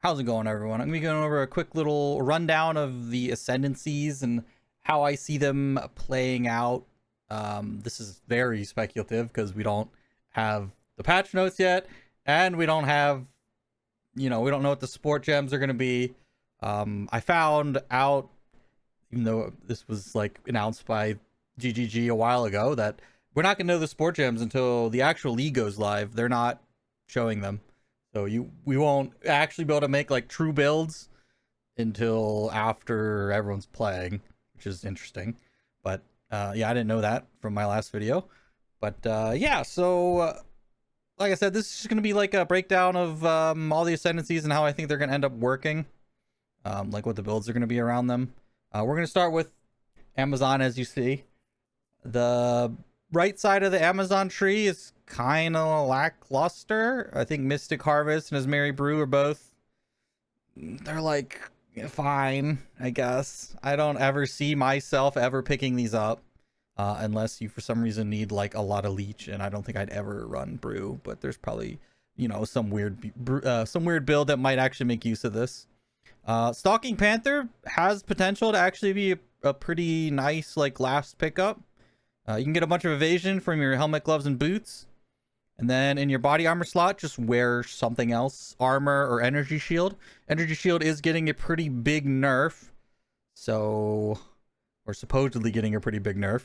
How's it going, everyone? I'm going to be going over a quick little rundown of the ascendancies and how I see them playing out. This is very speculative because we don't have the patch notes yet, and we don't have, we don't know what the support gems are going to be. I found out, even though this was like announced by GGG a while ago, that we're not going to know the support gems until the actual league goes live. They're not showing them. So we won't actually be able to make like true builds until after everyone's playing, which is interesting. But yeah, I didn't know that from my last video. But yeah, so like I said, this is just gonna be like a breakdown of all the ascendancies and how I think they're gonna end up working, like what the builds are gonna be around them. We're gonna start with Amazon, as you see. The right side of the Amazon tree is kind of lackluster. I think Mystic Harvest and his Merry Brew are both, they're like fine, I guess. I don't ever see myself ever picking these up unless you for some reason need like a lot of Leech, and I don't think I'd ever run Brew, but there's probably, some weird build that might actually make use of this. Stalking Panther has potential to actually be a pretty nice like last pickup. You can get a bunch of evasion from your helmet, gloves, and boots. And then in your body armor slot, just wear something else. Armor or energy shield. Energy shield is getting a pretty big nerf. So, or supposedly getting a pretty big nerf.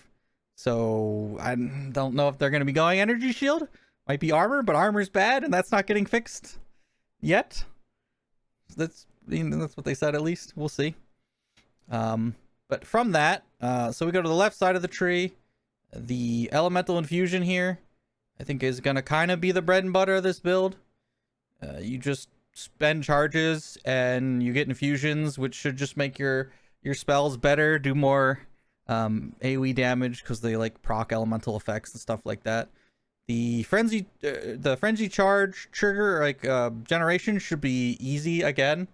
So, I don't know if they're going to be going energy shield. Might be armor, but armor's bad, and that's not getting fixed yet. That's what they said, at least. We'll see. But from that, so we go to the left side of the tree. The elemental infusion here, I think, is going to kind of be the bread and butter of this build. You just spend charges and you get infusions, which should just make your spells better, do more AoE damage because they like proc elemental effects and stuff like that. The frenzy charge trigger, like generation, should be easy again.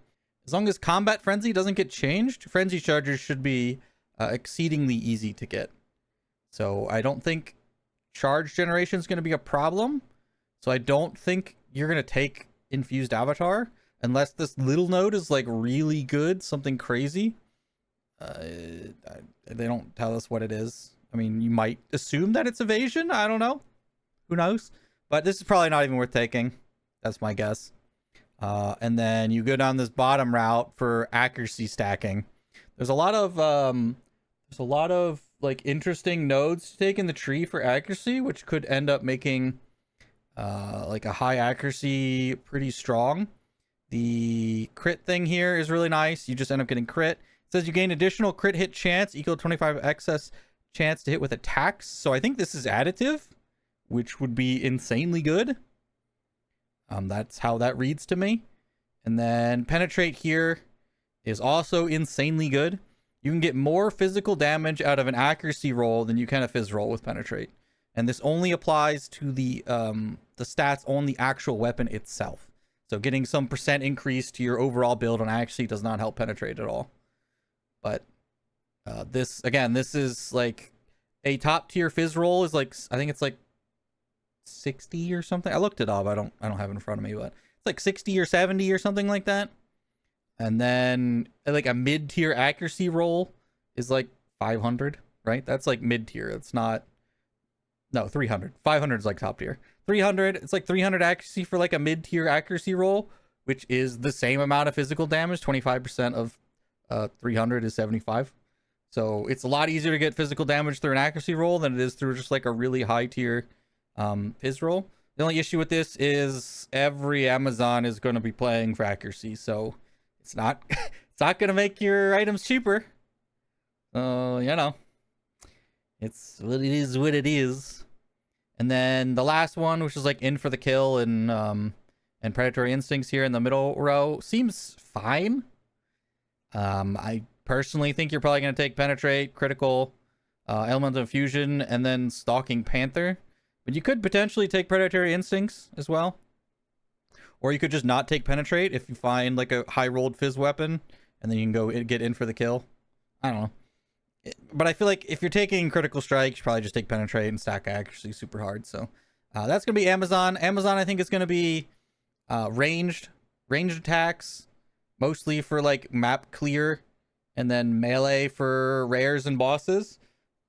As long as combat frenzy doesn't get changed, frenzy charges should be exceedingly easy to get. So I don't think charge generation is going to be a problem. So I don't think you're going to take infused avatar unless this little node is like really good, something crazy. They don't tell us what it is. I mean, you might assume that it's evasion. I don't know. Who knows? But this is probably not even worth taking. That's my guess. And then you go down this bottom route for accuracy stacking. There's a lot of like interesting nodes to take in the tree for accuracy, which could end up making like a high accuracy pretty strong. The crit thing here is really nice. You just end up getting crit. It says you gain additional crit hit chance equal to 25 excess chance to hit with attacks. So I think this is additive, which would be insanely good. That's how that reads to me. And then penetrate here is also insanely good. You can get more physical damage out of an accuracy roll than you can a phys roll with penetrate. And this only applies to the stats on the actual weapon itself. So getting some percent increase to your overall build on accuracy does not help penetrate at all. But this is like a top tier phys roll is like, I think it's like 60 or something. I looked it up. I don't have it in front of me, but it's like 60 or 70 or something like that. And then like a mid-tier accuracy roll is like 500, right? That's like mid-tier. It's not, no, 300. 500 is like top tier. 300, it's like 300 accuracy for like a mid-tier accuracy roll, which is the same amount of physical damage. 25% of 300 is 75. So it's a lot easier to get physical damage through an accuracy roll than it is through just like a really high tier phys roll. The only issue with this is every Amazon is going to be playing for accuracy, so it's not going to make your items cheaper. It's what it is. And then the last one, which is like in for the kill and predatory instincts here in the middle row, seems fine. I personally think you're probably going to take penetrate, critical, elemental infusion, and then stalking panther. But you could potentially take predatory instincts as well. Or you could just not take penetrate if you find like a high rolled fizz weapon, and then you can go get in for the kill. I don't know. But I feel like if you're taking critical strike, you should probably just take penetrate and stack accuracy super hard. So that's going to be Amazon. Amazon, I think, is going to be ranged attacks, mostly for like map clear, and then melee for rares and bosses,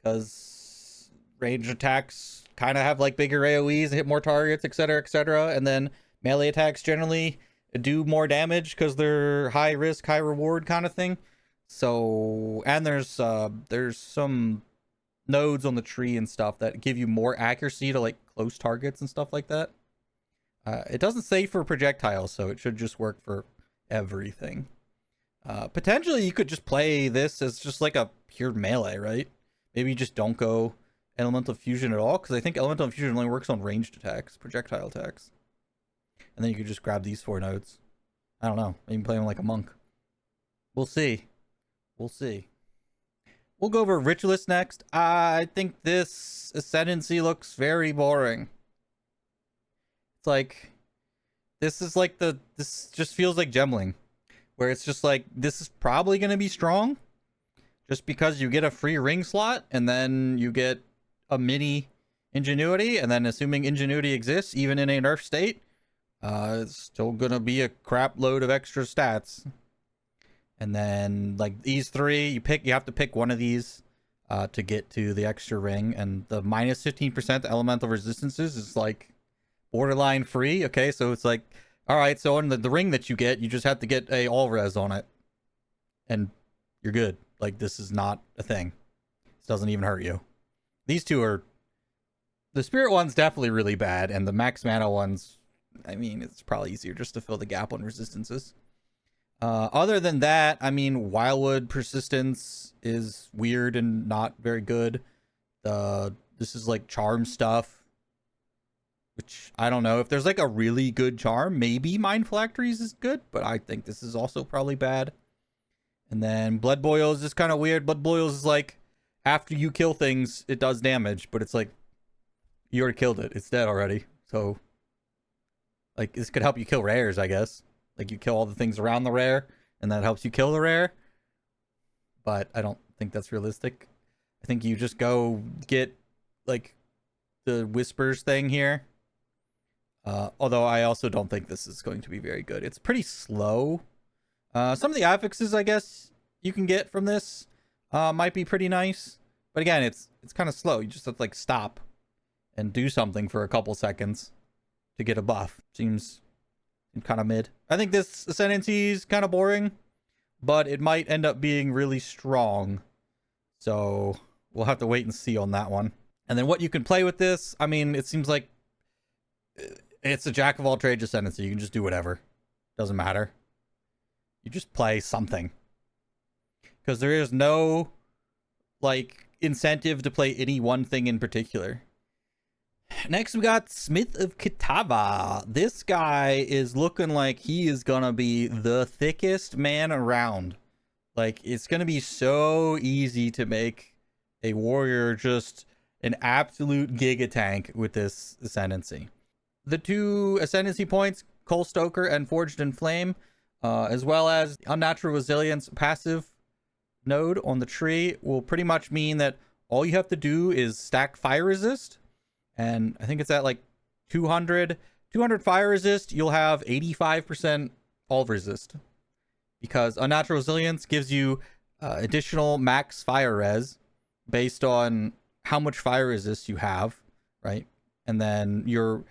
because range attacks kind of have like bigger AoEs, hit more targets, etc., etc., and then melee attacks generally do more damage because they're high risk, high reward kind of thing. So, and there's some nodes on the tree and stuff that give you more accuracy to like close targets and stuff like that. It doesn't say for projectiles, so it should just work for everything. Potentially you could just play this as just like a pure melee, right? Maybe you just don't go elemental fusion at all, because I think elemental fusion only works on ranged attacks, projectile attacks. And then you could just grab these 4 nodes. I don't know, maybe play them like a monk. We'll see. We'll see. We'll go over Ritualist next. I think this Ascendancy looks very boring. It's like, this just feels like Gemling, where it's just like, this is probably going to be strong just because you get a free ring slot, and then you get a mini Ingenuity, and then assuming Ingenuity exists even in a nerf state, it's still going to be a crap load of extra stats. And then like these 3, you have to pick one of these to get to the extra ring, and the minus 15% elemental resistances is like borderline free. Okay, so it's like, all right, so on the ring that you get, you just have to get a all res on it, and you're good. Like, this is not a thing. This doesn't even hurt you. These 2 are, the spirit one's definitely really bad, and the max mana ones, I mean, it's probably easier just to fill the gap on resistances. Other than that, I mean, Wildwood persistence is weird and not very good. This is like charm stuff, which I don't know. If there's like a really good charm, maybe Mind Phylacteries is good, but I think this is also probably bad. And then Blood Boils is kind of weird. Blood Boils is like, after you kill things, it does damage, but it's like, you already killed it. It's dead already. So, like, this could help you kill rares, I guess. Like, you kill all the things around the rare, and that helps you kill the rare. But I don't think that's realistic. I think you just go get, like, the Whispers thing here. Although I also don't think this is going to be very good. It's pretty slow. Some of the affixes, I guess, you can get from this might be pretty nice. But again, it's kind of slow. You just have to, like, stop and do something for a couple seconds to get a buff. Seems kind of mid. I think this Ascendancy is kind of boring, but it might end up being really strong. So we'll have to wait and see on that one. And then what you can play with this, I mean, it seems like it's a jack of all trades Ascendancy. You can just do whatever. Doesn't matter. You just play something. Because there is no, like, incentive to play any one thing in particular. Next, we got Smith of Kitava. This guy is looking like he is gonna be the thickest man around. Like, it's gonna be so easy to make a warrior just an absolute giga tank with this Ascendancy. The 2 Ascendancy points, Coal Stoker and Forged in Flame, as well as Unnatural Resilience passive node on the tree, will pretty much mean that all you have to do is stack fire resist. And I think it's at like 200 fire resist, you'll have 85% all resist. Because Unnatural Resilience gives you additional max fire res based on how much fire resist you have, right? And then your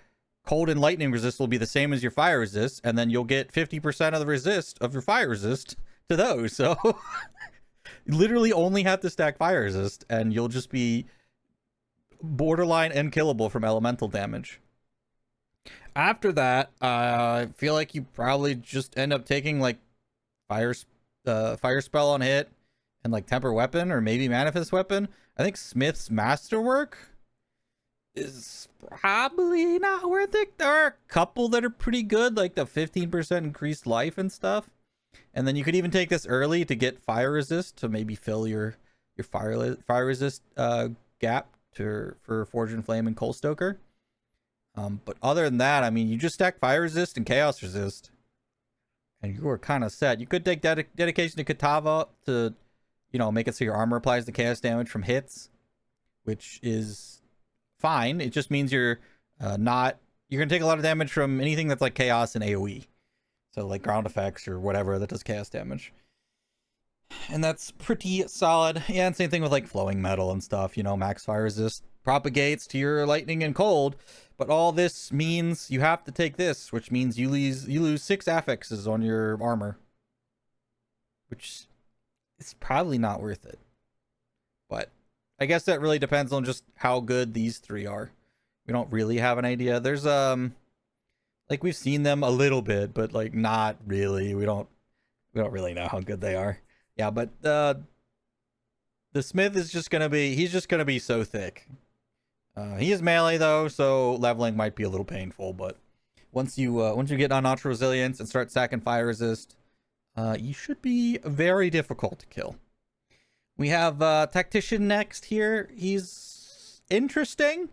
cold and lightning resist will be the same as your fire resist, and then you'll get 50% of the resist of your fire resist to those. So you literally only have to stack fire resist, and you'll just be borderline unkillable from elemental damage. After that, I feel like you probably just end up taking like fire spell on hit and like temper weapon, or maybe manifest weapon. I think Smith's masterwork is probably not worth it. There are a couple that are pretty good, like the 15% increased life and stuff. And then you could even take this early to get fire resist to maybe fill your fire resist gap for Forge and Flame and Coal Stoker. But other than that, I mean, you just stack fire resist and chaos resist, and you are kind of set. You could take dedication to Kitava to, you know, make it so your armor applies the chaos damage from hits, which is fine. It just means you're gonna take a lot of damage from anything that's like chaos and AoE. So like ground effects or whatever that does chaos damage. And that's pretty solid. Yeah, and same thing with like flowing metal and stuff. You know, max fire resist propagates to your lightning and cold. But all this means you have to take this, which means you lose 6 affixes on your armor. Which is probably not worth it. But I guess that really depends on just how good these 3 are. We don't really have an idea. There's like we've seen them a little bit, but like not really. We don't really know how good they are. Yeah, but the smith is just gonna be, he's just gonna be so thick. He is melee though, so leveling might be a little painful, but once you get unnatural resilience and start stacking fire resist, you should be very difficult to kill. We have Tactician next here. He's interesting.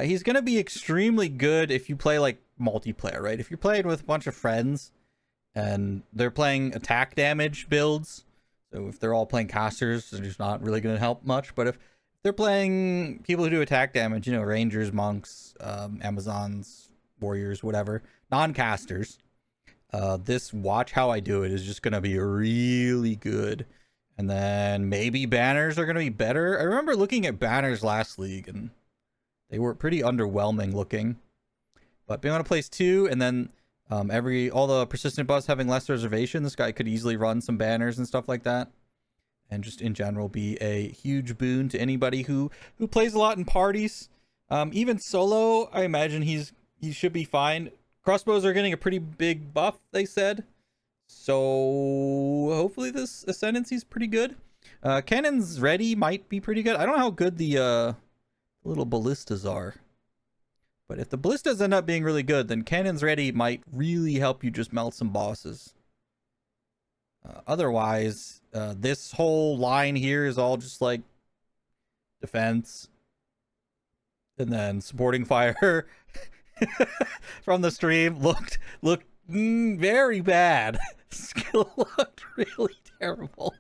He's gonna be extremely good if you play like multiplayer, right? If you're playing with a bunch of friends and they're playing attack damage builds, so if they're all playing casters, they're just not really gonna help much. But if they're playing people who do attack damage, you know, rangers, monks, Amazons, warriors, whatever, non-casters, this watch how I do it is just gonna be really good. And then maybe banners are gonna be better. I remember looking at banners last league and they were pretty underwhelming looking. But being able to place 2 and then all the persistent buffs having less reservation, this guy could easily run some banners and stuff like that. And just in general be a huge boon to anybody who plays a lot in parties. Even solo, I imagine he should be fine. Crossbows are getting a pretty big buff, they said. So hopefully this ascendancy is pretty good. Cannons ready might be pretty good. I don't know how good the little ballistas are. But if the ballistas end up being really good, then cannons ready might really help you just melt some bosses. Otherwise, this whole line here is all just like defense. And then supporting fire from the stream looked very bad. Skill looked really terrible.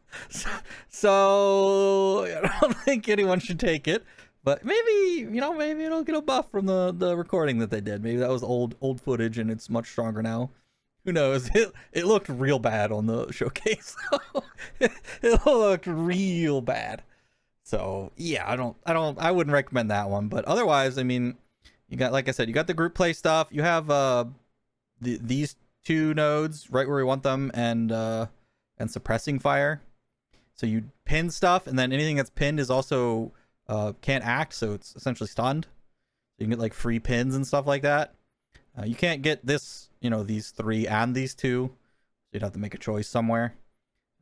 So I don't think anyone should take it. But maybe, you know, maybe it'll get a buff from the recording that they did. Maybe that was old footage and it's much stronger now. Who knows? It looked real bad on the showcase. It looked real bad. So yeah, I wouldn't recommend that one. But otherwise, I mean, you got, like I said, you got the group play stuff. You have these 2 nodes right where we want them, and suppressing fire. So you pin stuff, and then anything that's pinned is also can't act, so it's essentially stunned. So you can get like free pins and stuff like that. You can't get this, you know, these 3 and these 2, so you'd have to make a choice somewhere.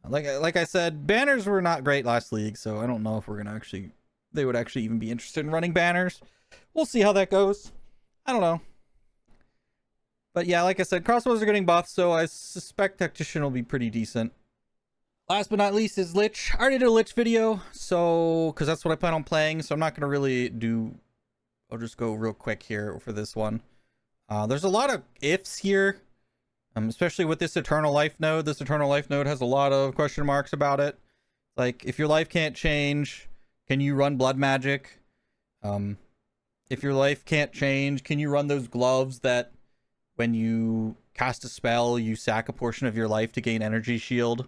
Like I said, banners were not great last league, so I don't know if we're gonna they would actually even be interested in running banners. We'll see how that goes. I don't know. But yeah, like I said, crossbows are getting buffed, so I suspect Tactician will be pretty decent. Last but not least is Lich. I already did a Lich video, so because that's what I plan on playing, so I'm not going to really do... I'll just go real quick here for this one. There's a lot of ifs here, especially with this Eternal Life node. This Eternal Life node has a lot of question marks about it. Like, if your life can't change, can you run blood magic? If your life can't change, can you run those gloves that when you cast a spell, you sack a portion of your life to gain energy shield?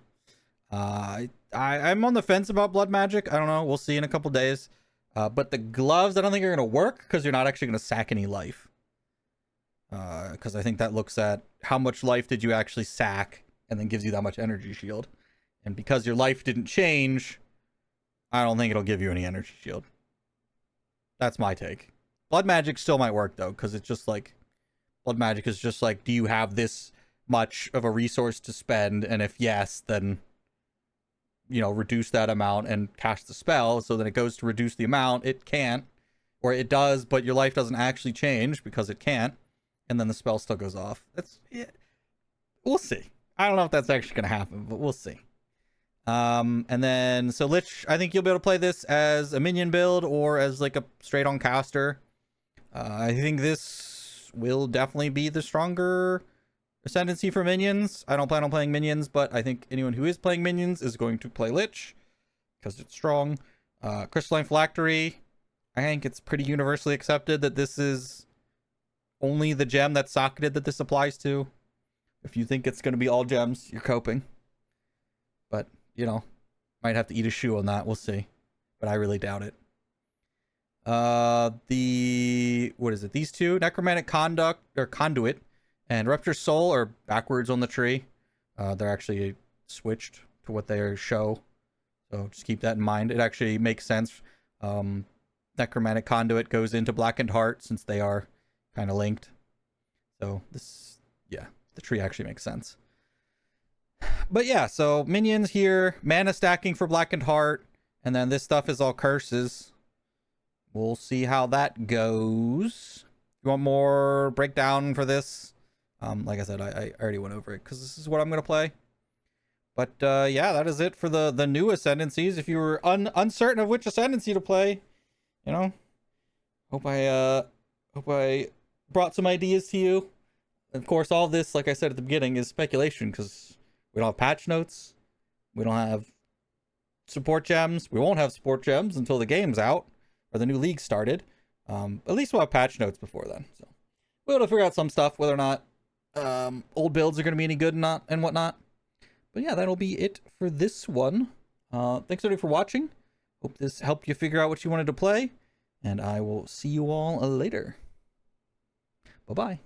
I'm on the fence about blood magic. I don't know. We'll see in a couple days. But the gloves, I don't think are going to work because you're not actually going to sack any life. Because I think that looks at how much life did you actually sack and then gives you that much energy shield. And because your life didn't change, I don't think it'll give you any energy shield. That's my take. Blood magic still might work though, because it's just like, blood magic is just like, do you have this much of a resource to spend? And if yes, then, you know, reduce that amount and cast the spell. So then it goes to reduce the amount. It can't, or it does, but your life doesn't actually change because it can't. And then the spell still goes off. That's, yeah, we'll see. I don't know if that's actually going to happen, but we'll see. And then, so Lich, I think you'll be able to play this as a minion build or as like a straight on caster. I think this will definitely be the stronger ascendancy for minions. I don't plan on playing minions, but I think anyone who is playing minions is going to play Lich because it's strong. Crystalline Phylactery, I think it's pretty universally accepted that this is only the gem that's socketed that this applies to. If you think it's going to be all gems, you're coping. But, you know, might have to eat a shoe on that. We'll see. But I really doubt it. What is it? These two, Necromantic Conduit and Rupture Soul, are backwards on the tree. They're actually switched to what they show. So just keep that in mind. It actually makes sense. Necromantic Conduit goes into Blackened Heart since they are kind of linked. So this, yeah, the tree actually makes sense. But yeah, so minions here, mana stacking for Blackened Heart, and then this stuff is all curses. We'll see how that goes. You want more breakdown for this? Like I said, I already went over it because this is what I'm going to play. But yeah, that is it for the new ascendancies. If you were uncertain of which ascendancy to play, you know, hope I brought some ideas to you. Of course, all this, like I said at the beginning, is speculation because we don't have patch notes. We don't have support gems. We won't have support gems until the game's out or the new league started. At least we'll have patch notes before then. So we'll be able to figure out some stuff, whether or not old builds are going to be any good and whatnot. But yeah, that'll be it for this one. Thanks everybody for watching. Hope this helped you figure out what you wanted to play. And I will see you all later. Bye-bye.